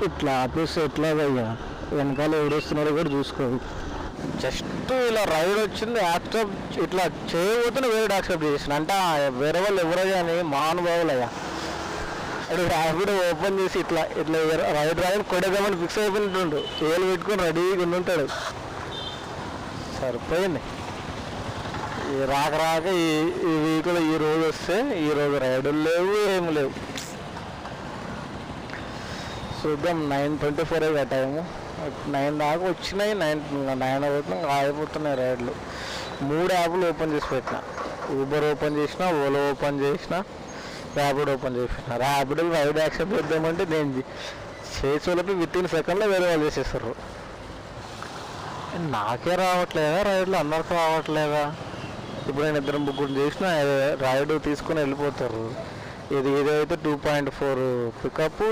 ఇట్లా ఆపేసి ఎట్లా అయ్యా వెనకాల ఎవడొస్తున్నారో కూడా చూసుకోవు. జస్ట్ ఇలా రైడ్ వచ్చింది యాక్సెప్ట్ ఇట్లా చేయబోతున్నా వేరే యాక్సెప్ట్ చేసిన అంటే వేరే వాళ్ళు ఎవరో కానీ మహానుభావులయ్యా. అడు ర్యాపిడో ఓపెన్ చేసి ఇట్లా ఇట్లా రైడ్ కొడేదామని ఫిక్స్ అయిపోయినట్టుండు, ఏళ్ళు పెట్టుకొని రెడీగా ఉంటాడు. సరిపోయింది. రాక ఈ వీక్లో ఈ రోజు వస్తే ఈరోజు రైడులు లేవు, ఏమి లేవు. చూద్దాం. 9:24 టైము. 9 దాకా వచ్చినాయి. 9 అవుతుంది, ఆగిపోతున్నాయి రైడ్లు. 3 యాప్లు ఓపెన్ చేసి పెట్టిన. ఊబర్ ఓపెన్ చేసిన, ఓలో ఓపెన్ చేసిన, ర్యాపిడో ఓపెన్ చేసిన. ర్యాపిడో రైడ్ యాక్సెప్ట్ చేద్దామంటే నేను చేసేలోపు విత్-ఇన్ సెకండ్లో వేరే వాళ్ళు చేసేస్తారు. నాకే రావట్లేదా రైడ్లు, అందరికీ రావట్లేదా? ఇప్పుడు నేను 2 ముగ్గురు చేసిన రైడ్ తీసుకొని వెళ్ళిపోతారు. ఇదైతే 2.4 పికప్,